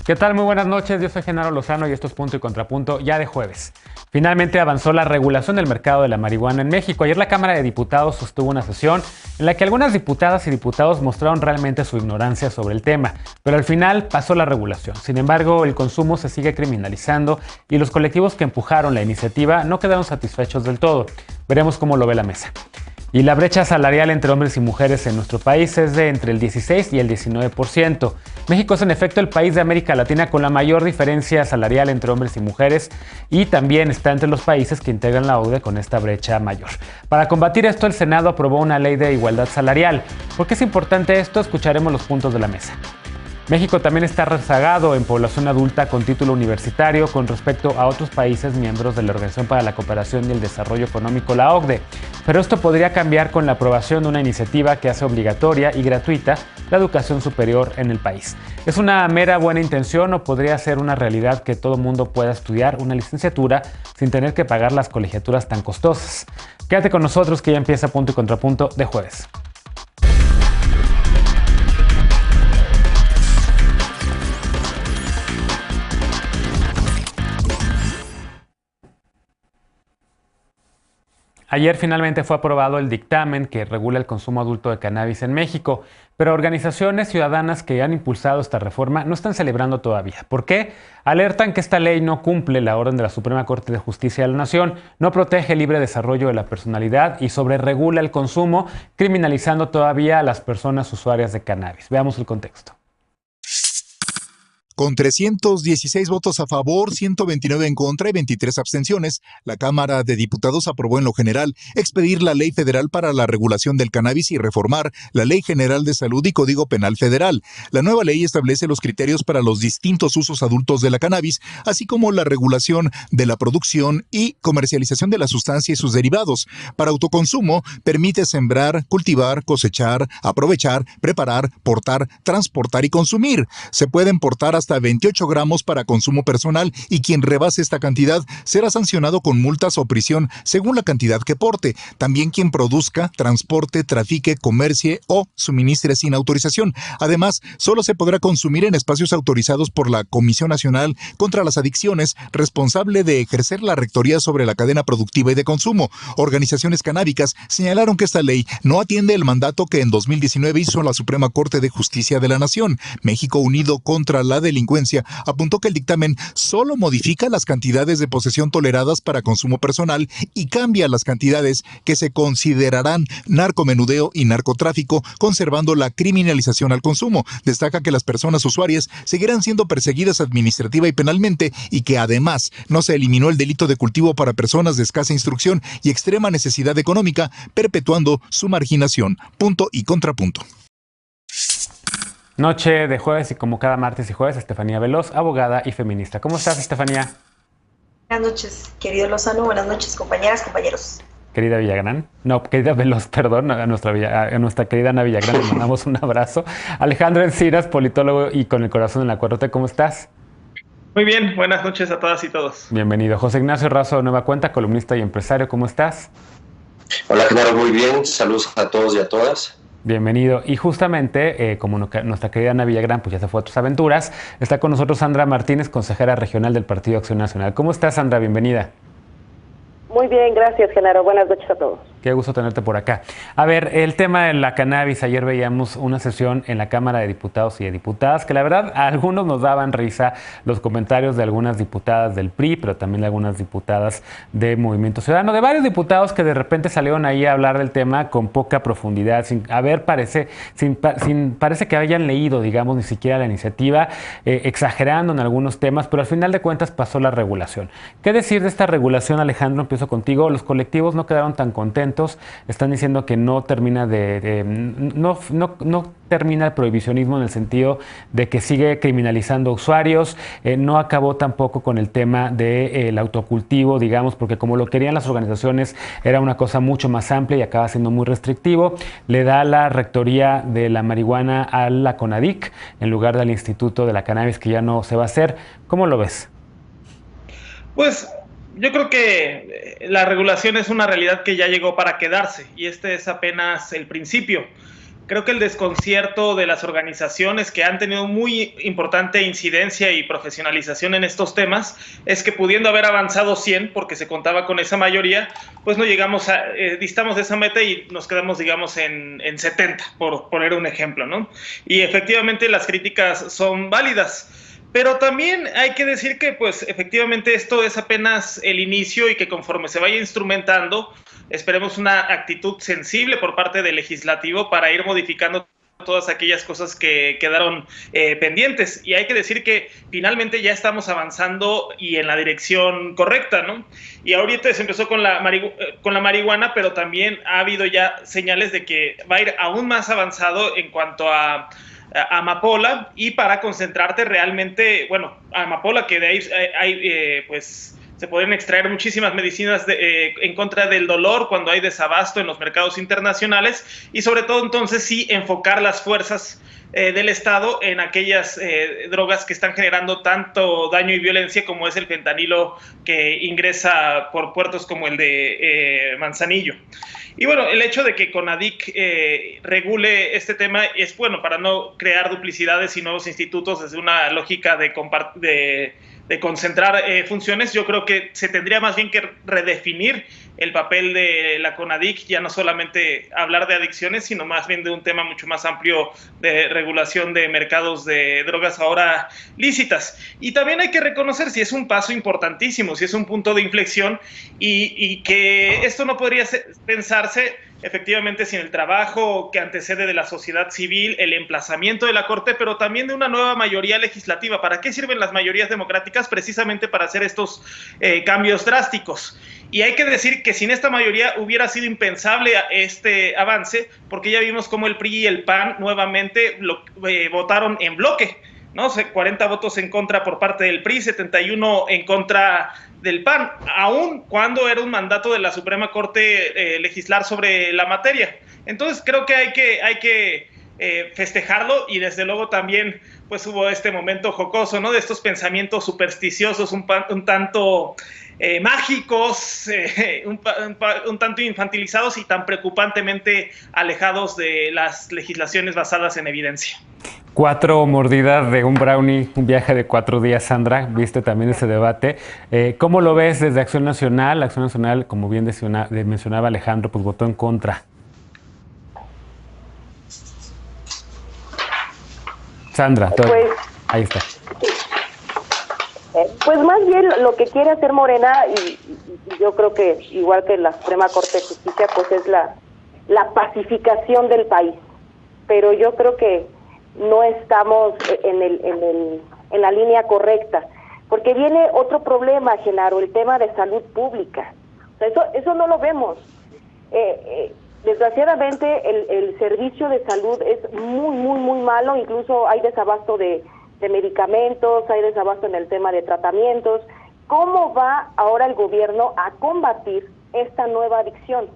¿Qué tal? Muy buenas noches, yo soy Genaro Lozano y esto es Punto y Contrapunto ya de jueves. Finalmente avanzó la regulación del mercado de la marihuana en México. Ayer la Cámara de Diputados sostuvo una sesión en la que algunas diputadas y diputados mostraron realmente su ignorancia sobre el tema, pero al final pasó la regulación. Sin embargo, el consumo se sigue criminalizando y los colectivos que empujaron la iniciativa no quedaron satisfechos del todo. Veremos cómo lo ve la mesa. Y la brecha salarial entre hombres y mujeres en nuestro país es de entre el 16 y el 19%. México es en efecto el país de América Latina con la mayor diferencia salarial entre hombres y mujeres y también está entre los países que integran la OCDE con esta brecha mayor. Para combatir esto, el Senado aprobó una ley de igualdad salarial. ¿Por qué es importante esto? Escucharemos los puntos de la mesa. México también está rezagado en población adulta con título universitario con respecto a otros países miembros de la Organización para la Cooperación y el Desarrollo Económico, la OCDE. Pero esto podría cambiar con la aprobación de una iniciativa que hace obligatoria y gratuita la educación superior en el país. ¿Es una mera buena intención o podría ser una realidad que todo mundo pueda estudiar una licenciatura sin tener que pagar las colegiaturas tan costosas? Quédate con nosotros que ya empieza Punto y Contrapunto de jueves. Ayer finalmente fue aprobado el dictamen que regula el consumo adulto de cannabis en México, pero organizaciones ciudadanas que han impulsado esta reforma no están celebrando todavía. ¿Por qué? Alertan que esta ley no cumple la orden de la Suprema Corte de Justicia de la Nación, no protege el libre desarrollo de la personalidad y sobreregula el consumo, criminalizando todavía a las personas usuarias de cannabis. Veamos el contexto. Con 316 votos a favor, 129 en contra y 23 abstenciones, la Cámara de Diputados aprobó en lo general expedir la Ley Federal para la Regulación del Cannabis y reformar la Ley General de Salud y Código Penal Federal. La nueva ley establece los criterios para los distintos usos adultos de la cannabis, así como la regulación de la producción y comercialización de la sustancia y sus derivados. Para autoconsumo, permite sembrar, cultivar, cosechar, aprovechar, preparar, portar, transportar y consumir. Se pueden portar hasta 28 gramos para consumo personal y quien rebase esta cantidad será sancionado con multas o prisión según la cantidad que porte. También quien produzca, transporte, trafique, comercie o suministre sin autorización. Además, solo se podrá consumir en espacios autorizados por la Comisión Nacional contra las Adicciones, responsable de ejercer la rectoría sobre la cadena productiva y de consumo. Organizaciones canábicas señalaron que esta ley no atiende el mandato que en 2019 hizo la Suprema Corte de Justicia de la Nación. México Unido contra la Delincuencia apuntó que el dictamen solo modifica las cantidades de posesión toleradas para consumo personal y cambia las cantidades que se considerarán narcomenudeo y narcotráfico, conservando la criminalización al consumo. Destaca que las personas usuarias seguirán siendo perseguidas administrativa y penalmente y que además no se eliminó el delito de cultivo para personas de escasa instrucción y extrema necesidad económica, perpetuando su marginación. Punto y contrapunto. Noche de jueves y como cada martes y jueves, Estefanía Veloz, abogada y feminista. ¿Cómo estás, Estefanía? Buenas noches, querido Lozano. Buenas noches, compañeras, compañeros. Querida Villagrán, no, querida Veloz, perdón, a nuestra querida Ana Villagrán le mandamos un abrazo. Alejandro Encinas, politólogo y con el corazón en la 4T, ¿cómo estás? Muy bien, buenas noches a todas y todos. Bienvenido. José Ignacio Razo de Nueva Cuenta, columnista y empresario, ¿cómo estás? Hola, Genaro, muy bien. Saludos a todos y a todas. Bienvenido. Y justamente, como nuestra querida Ana Villagrán pues ya se fue a otras aventuras, está con nosotros Sandra Martínez, consejera regional del Partido Acción Nacional. ¿Cómo estás, Sandra? Bienvenida. Muy bien, gracias, Genaro. Buenas noches a todos. Qué gusto tenerte por acá. A ver, el tema de la cannabis, ayer veíamos una sesión en la Cámara de Diputados y de Diputadas, que la verdad a algunos nos daban risa los comentarios de algunas diputadas del PRI, pero también de algunas diputadas de Movimiento Ciudadano, de varios diputados que de repente salieron ahí a hablar del tema con poca profundidad, parece que hayan leído, digamos, ni siquiera la iniciativa, exagerando en algunos temas, pero al final de cuentas pasó la regulación. ¿Qué decir de esta regulación, Alejandro? Empiezo contigo. Los colectivos no quedaron tan contentos. Están diciendo que no termina no termina el prohibicionismo en el sentido de que sigue criminalizando usuarios, no acabó tampoco con el tema del autocultivo, digamos, porque como lo querían las organizaciones era una cosa mucho más amplia y acaba siendo muy restrictivo. Le da la rectoría de la marihuana a la CONADIC en lugar del Instituto de la Cannabis, que ya no se va a hacer. ¿Cómo lo ves? Pues yo creo que la regulación es una realidad que ya llegó para quedarse y este es apenas el principio. creo que el desconcierto de las organizaciones que han tenido muy importante incidencia y profesionalización en estos temas es que pudiendo haber avanzado 100, porque se contaba con esa mayoría, pues no llegamos distamos de esa meta y nos quedamos, digamos, en 70, por poner un ejemplo, ¿no? Y efectivamente las críticas son válidas. Pero también hay que decir que, pues, efectivamente esto es apenas el inicio y que conforme se vaya instrumentando, esperemos una actitud sensible por parte del legislativo para ir modificando todas aquellas cosas que quedaron pendientes. Y hay que decir que finalmente ya estamos avanzando y en la dirección correcta, ¿no? Y ahorita se empezó con la marihuana, pero también ha habido ya señales de que va a ir aún más avanzado en cuanto a amapola, y para concentrarte realmente, bueno, amapola, que de ahí hay pues se pueden extraer muchísimas medicinas en contra del dolor cuando hay desabasto en los mercados internacionales, y sobre todo entonces sí enfocar las fuerzas del Estado en aquellas drogas que están generando tanto daño y violencia como es el fentanilo que ingresa por puertos como el de Manzanillo. Y bueno, el hecho de que CONADIC regule este tema es bueno para no crear duplicidades y nuevos institutos desde una lógica de concentrar funciones. Yo creo que se tendría más bien que redefinir el papel de la CONADIC, ya no solamente hablar de adicciones, sino más bien de un tema mucho más amplio de regulación de mercados de drogas ahora lícitas. Y también hay que reconocer si es un paso importantísimo, si es un punto de inflexión, y que esto no podría pensarse efectivamente sin el trabajo que antecede de la sociedad civil, el emplazamiento de la Corte, pero también de una nueva mayoría legislativa. ¿Para qué sirven las mayorías democráticas? Precisamente para hacer estos cambios drásticos. Y hay que decir que sin esta mayoría hubiera sido impensable este avance, porque ya vimos cómo el PRI y el PAN nuevamente votaron en bloque, ¿no? 40 votos en contra por parte del PRI, 71 en contra del PAN, aun cuando era un mandato de la Suprema Corte legislar sobre la materia. Entonces creo que hay que festejarlo, y desde luego también pues hubo este momento jocoso, ¿no? De estos pensamientos supersticiosos un tanto mágicos, un tanto infantilizados y tan preocupantemente alejados de las legislaciones basadas en evidencia. 4 mordidas de un brownie, un viaje de 4 días, Sandra. Viste también ese debate. ¿Cómo lo ves desde Acción Nacional? Acción Nacional, como bien mencionaba Alejandro, pues votó en contra. Sandra, pues, ahí está. Pues más bien lo que quiere hacer Morena, y yo creo que igual que la Suprema Corte de Justicia, pues es la pacificación del país. Pero yo creo que no estamos en la línea correcta, porque viene otro problema, Genaro, el tema de salud pública. O sea, eso no lo vemos. Desgraciadamente el servicio de salud es muy, muy, muy malo. Incluso hay desabasto de medicamentos, hay desabasto en el tema de tratamientos. ¿Cómo va ahora el gobierno a combatir esta nueva adicción?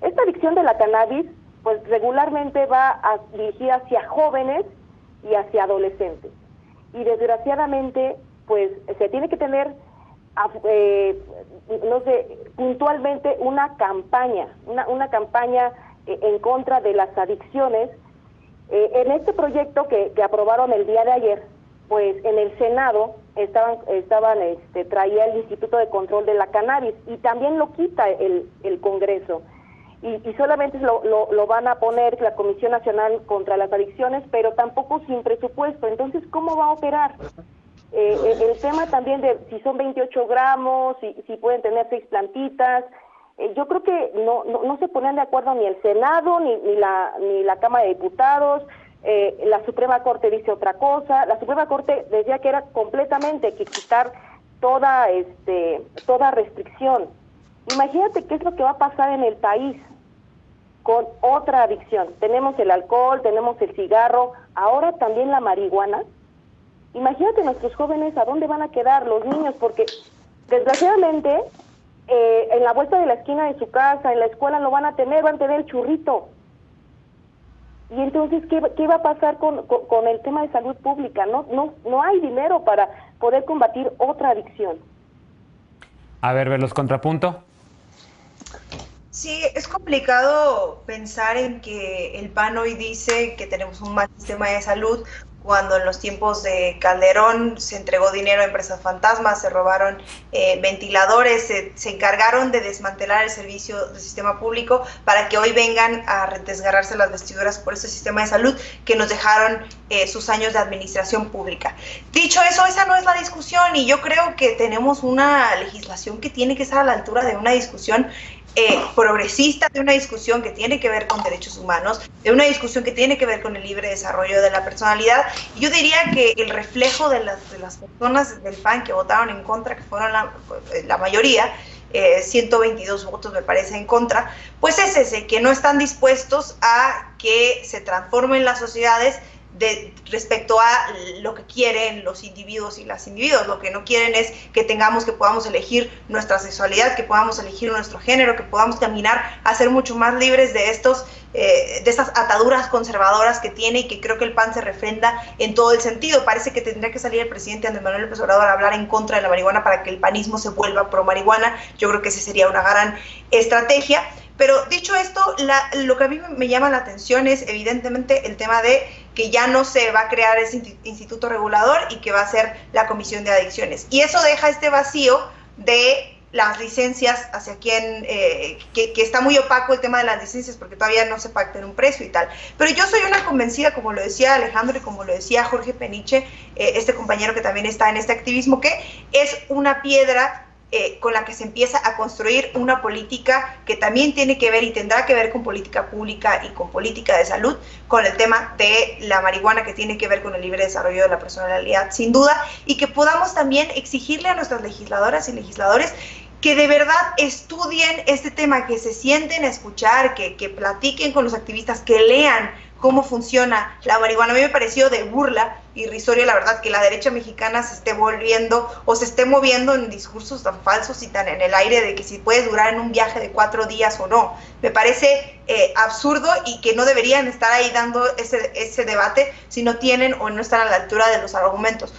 Esta adicción de la cannabis, pues regularmente va dirigida hacia jóvenes y hacia adolescentes. Y desgraciadamente, pues se tiene que tener, puntualmente una campaña en contra de las adicciones. En este proyecto que aprobaron el día de ayer, pues en el Senado traía el Instituto de Control de la Cannabis, y también lo quita el Congreso. Y solamente lo van a poner la Comisión Nacional contra las Adicciones, pero tampoco sin presupuesto. Entonces, ¿cómo va a operar? El tema también de si son 28 gramos, si pueden tener 6 plantitas. Yo creo que no se ponían de acuerdo ni el Senado, ni la Cámara de Diputados. La Suprema Corte dice otra cosa. La Suprema Corte decía que era completamente que quitar toda restricción. Imagínate qué es lo que va a pasar en el país con otra adicción. Tenemos el alcohol, tenemos el cigarro, ahora también la marihuana. Imagínate nuestros jóvenes a dónde van a quedar, los niños, porque desgraciadamente en la vuelta de la esquina de su casa, en la escuela van a tener el churrito. Y entonces, ¿qué va a pasar con el tema de salud pública? No hay dinero para poder combatir otra adicción. A ver, los contrapunto. Sí, es complicado pensar en que el PAN hoy dice que tenemos un mal sistema de salud cuando en los tiempos de Calderón se entregó dinero a empresas fantasmas, se robaron ventiladores, se encargaron de desmantelar el servicio del sistema público para que hoy vengan a desgarrarse las vestiduras por ese sistema de salud que nos dejaron sus años de administración pública. Dicho eso, esa no es la discusión y yo creo que tenemos una legislación que tiene que estar a la altura de una discusión progresista, de una discusión que tiene que ver con derechos humanos, de una discusión que tiene que ver con el libre desarrollo de la personalidad. Y yo diría que el reflejo de las personas del PAN que votaron en contra, que fueron la mayoría, 122 votos me parece en contra, pues es ese, que no están dispuestos a que se transformen las sociedades respecto a lo que quieren los individuos y las individuos. Lo que no quieren es que podamos elegir nuestra sexualidad, que podamos elegir nuestro género, que podamos caminar a ser mucho más libres de estas ataduras conservadoras que tiene y que creo que el PAN se refrenda en todo el sentido. Parece que tendría que salir el presidente Andrés Manuel López Obrador a hablar en contra de la marihuana para que el panismo se vuelva pro marihuana. Yo creo que esa sería una gran estrategia. Pero dicho esto, lo que a mí me llama la atención es evidentemente el tema de que ya no se va a crear ese instituto regulador y que va a ser la Comisión de Adicciones. Y eso deja este vacío de las licencias hacia quien, que está muy opaco el tema de las licencias porque todavía no se pacta en un precio y tal. Pero yo soy una convencida, como lo decía Alejandro y como lo decía Jorge Peniche, este compañero que también está en este activismo, que es una piedra con la que se empieza a construir una política que también tiene que ver y tendrá que ver con política pública y con política de salud, con el tema de la marihuana que tiene que ver con el libre desarrollo de la personalidad, sin duda, y que podamos también exigirle a nuestras legisladoras y legisladores que de verdad estudien este tema, que se sienten a escuchar, que platiquen con los activistas, que lean cómo funciona la marihuana. A mí me pareció de burla, irrisorio, la verdad, que la derecha mexicana se esté volviendo o se esté moviendo en discursos tan falsos y tan en el aire de que si puedes durar en un viaje de 4 días o no. Me parece absurdo y que no deberían estar ahí dando ese debate si no tienen o no están a la altura de los argumentos.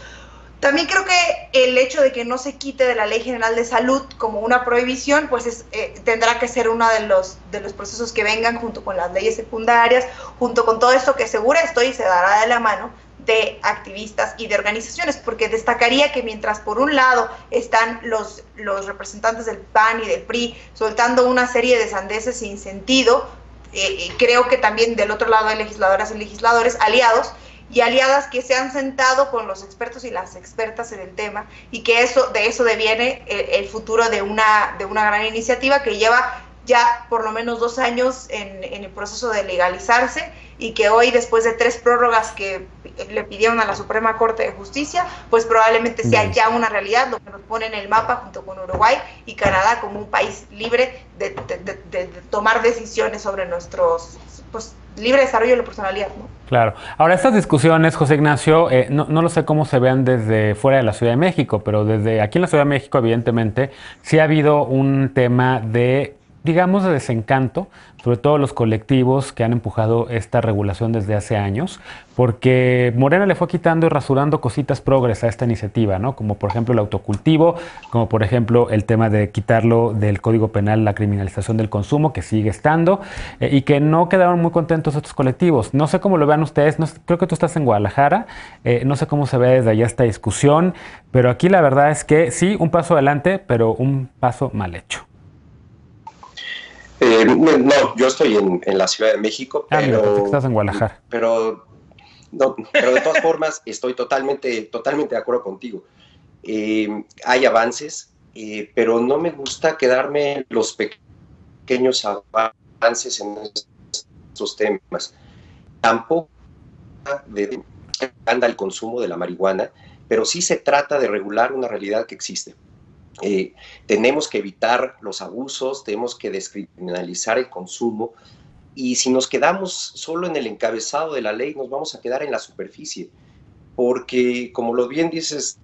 También creo que el hecho de que no se quite de la Ley General de Salud como una prohibición, pues tendrá que ser uno de los procesos que vengan junto con las leyes secundarias, junto con todo esto que segura estoy se dará de la mano de activistas y de organizaciones, porque destacaría que mientras por un lado están los representantes del PAN y del PRI soltando una serie de sandeces sin sentido, creo que también del otro lado hay legisladoras y legisladores aliados y aliadas que se han sentado con los expertos y las expertas en el tema y que de eso deviene el futuro de una gran iniciativa que lleva ya por lo menos 2 años en el proceso de legalizarse y que hoy, después de 3 prórrogas que le pidieron a la Suprema Corte de Justicia, pues probablemente sea ya una realidad, lo que nos pone en el mapa junto con Uruguay y Canadá como un país libre de tomar decisiones sobre nuestros libre desarrollo de la personalidad, ¿no? Claro. Ahora, estas discusiones, José Ignacio, no lo sé cómo se vean desde fuera de la Ciudad de México, pero desde aquí en la Ciudad de México, evidentemente, sí ha habido un tema de, digamos, de desencanto, sobre todo los colectivos que han empujado esta regulación desde hace años, porque Morena le fue quitando y rasurando cositas progres a esta iniciativa, ¿no? Como por ejemplo el autocultivo, como por ejemplo el tema de quitarlo del Código Penal, la criminalización del consumo, que sigue estando, y que no quedaron muy contentos estos colectivos. No sé cómo lo vean ustedes, creo que tú estás en Guadalajara, no sé cómo se ve desde allá esta discusión, pero aquí la verdad es que sí, un paso adelante, pero un paso mal hecho. No, yo estoy en la Ciudad de México, pero estás en Guadalajara. Pero de todas formas estoy totalmente de acuerdo contigo. Hay avances, pero no me gusta quedarme en los pequeños avances en estos temas. Tampoco anda el consumo de la marihuana, pero sí se trata de regular una realidad que existe. Tenemos que evitar los abusos, tenemos que descriminalizar el consumo y si nos quedamos solo en el encabezado de la ley nos vamos a quedar en la superficie porque, como lo bien dices,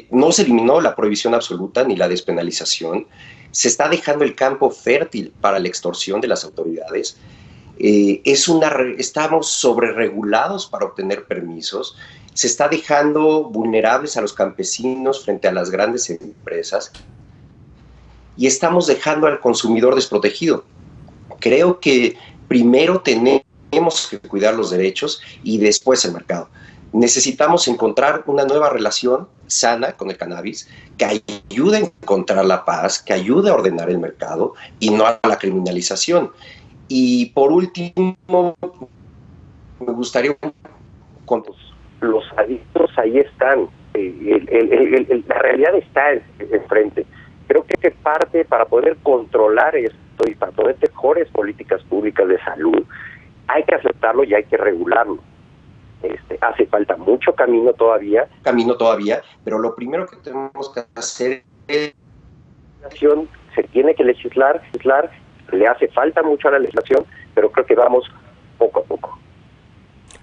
no se eliminó la prohibición absoluta ni la despenalización, se está dejando el campo fértil para la extorsión de las autoridades. Estamos sobreregulados para obtener permisos, se está dejando vulnerables a los campesinos frente a las grandes empresas y estamos dejando al consumidor desprotegido. Creo que primero tenemos que cuidar los derechos y después el mercado. Necesitamos encontrar una nueva relación sana con el cannabis que ayude a encontrar la paz, que ayude a ordenar el mercado y no a la criminalización. Y por último, me gustaría con los adictos ahí están, la realidad está enfrente. Creo que parte para poder controlar esto y para poder tener mejores políticas públicas de salud, hay que aceptarlo y hay que regularlo. Hace falta mucho camino todavía, pero lo primero que tenemos que hacer es se tiene que legislar, le hace falta mucho a la legislación, pero creo que vamos poco a poco.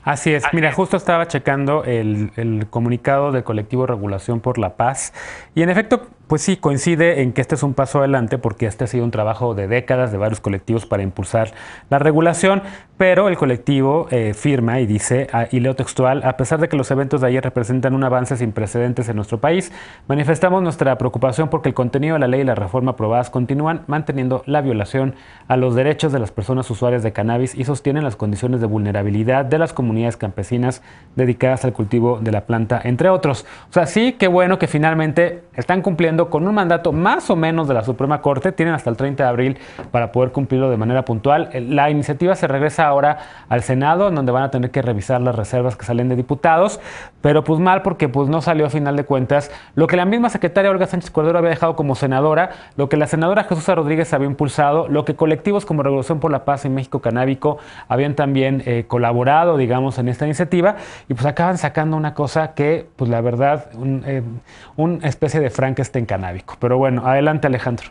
Así es. Mira, justo estaba checando el comunicado del colectivo Regulación por la Paz y en efecto, pues sí, coincide en que este es un paso adelante porque este ha sido un trabajo de décadas de varios colectivos para impulsar la regulación, pero el colectivo firma y dice, y leo textual, a pesar de que los eventos de ayer representan un avance sin precedentes en nuestro país, manifestamos nuestra preocupación porque el contenido de la ley y la reforma aprobadas continúan manteniendo la violación a los derechos de las personas usuarias de cannabis y sostienen las condiciones de vulnerabilidad de las comunidades campesinas dedicadas al cultivo de la planta, entre otros. O sea, sí, qué bueno que finalmente están cumpliendo con un mandato más o menos de la Suprema Corte, tienen hasta el 30 de abril para poder cumplirlo de manera puntual. La iniciativa se regresa ahora al Senado, en donde van a tener que revisar las reservas que salen de diputados, pero pues mal porque pues no salió a final de cuentas lo que la misma secretaria Olga Sánchez Cordero había dejado como senadora, lo que la senadora Jesús Rodríguez había impulsado, lo que colectivos como Regulación por la Paz y México Canábico habían también colaborado, digamos, en esta iniciativa, y pues acaban sacando una cosa que, pues la verdad, una especie de Frankenstein canábico. Pero bueno, adelante Alejandro.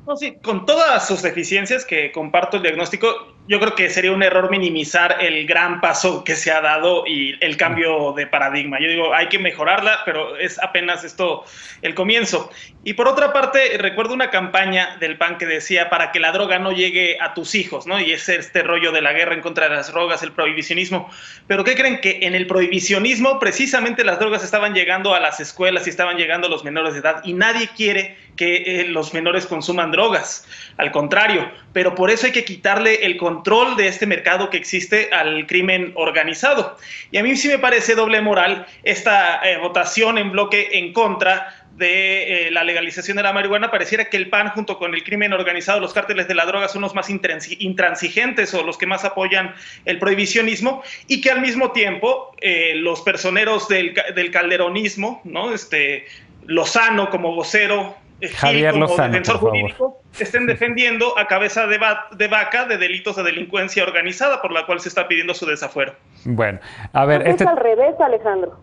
No, sí, con todas sus deficiencias, que comparto el diagnóstico, yo creo que sería un error minimizar el gran paso que se ha dado y el cambio de paradigma. Yo digo, hay que mejorarla, pero es apenas esto el comienzo. Y por otra parte, recuerdo una campaña del PAN que decía, para que la droga no llegue a tus hijos, ¿no? Y es este rollo de la guerra en contra de las drogas, el prohibicionismo. Pero ¿qué creen? Que en el prohibicionismo precisamente las drogas estaban llegando a las escuelas y estaban llegando a los menores de edad, y nadie quiere que los menores consuman drogas, al contrario, pero por eso hay que quitarle el control de este mercado que existe al crimen organizado. Y a mí sí me parece doble moral esta votación en bloque en contra de la legalización de la marihuana. Pareciera que el PAN junto con el crimen organizado, los cárteles de la droga, son los más intransigentes o los que más apoyan el prohibicionismo, y que al mismo tiempo los personeros del calderonismo, ¿no? Lozano como vocero, Javier como Lozano, defensor jurídico, estén defendiendo a cabeza de vaca de delitos de delincuencia organizada, por la cual se está pidiendo su desafuero. Bueno, a ver... Es al revés, Alejandro.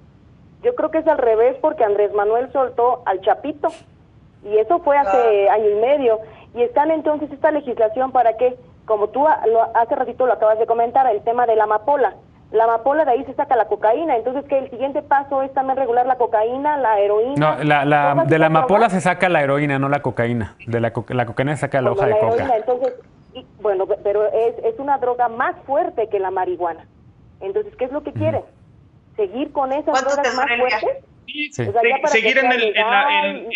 Yo creo que es al revés porque Andrés Manuel soltó al Chapito y eso fue hace año y medio. Y están entonces esta legislación para que, como tú hace ratito lo acabas de comentar, el tema de la amapola. La amapola, de ahí se saca la cocaína, entonces que el siguiente paso es también regular la cocaína, la heroína. No, de la amapola se saca la heroína, no la cocaína. De la cocaína se saca la hoja de coca. Entonces, bueno, pero es una droga más fuerte que la marihuana. Entonces, ¿qué es lo que quieren? ¿Seguir con esas drogas más fuertes? Sí. O sea, seguir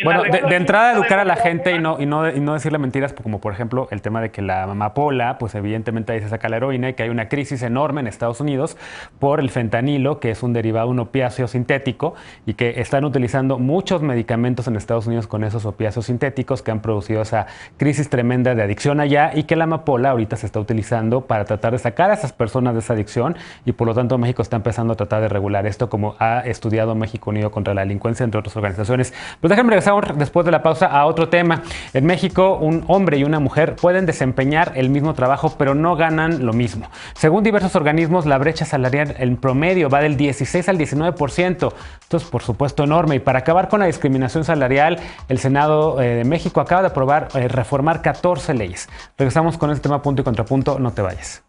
bueno, de entrada educar a la gente y no decirle mentiras, como por ejemplo el tema de que la amapola, pues evidentemente ahí se saca la heroína y que hay una crisis enorme en Estados Unidos por el fentanilo, que es un derivado, un opiáceo sintético, y que están utilizando muchos medicamentos en Estados Unidos con esos opiáceos sintéticos que han producido esa crisis tremenda de adicción allá, y que la amapola ahorita se está utilizando para tratar de sacar a esas personas de esa adicción, y por lo tanto México está empezando a tratar de regular esto, como ha estudiado México Unido contra la Delincuencia, entre otras organizaciones. Pues déjenme regresar después de la pausa a otro tema. En México, un hombre y una mujer pueden desempeñar el mismo trabajo, pero no ganan lo mismo. Según diversos organismos, la brecha salarial en promedio va del 16 al 19%. Esto es, por supuesto, enorme. Y para acabar con la discriminación salarial, el Senado de México acaba de aprobar reformar 14 leyes. Regresamos con este tema punto y contrapunto. No te vayas.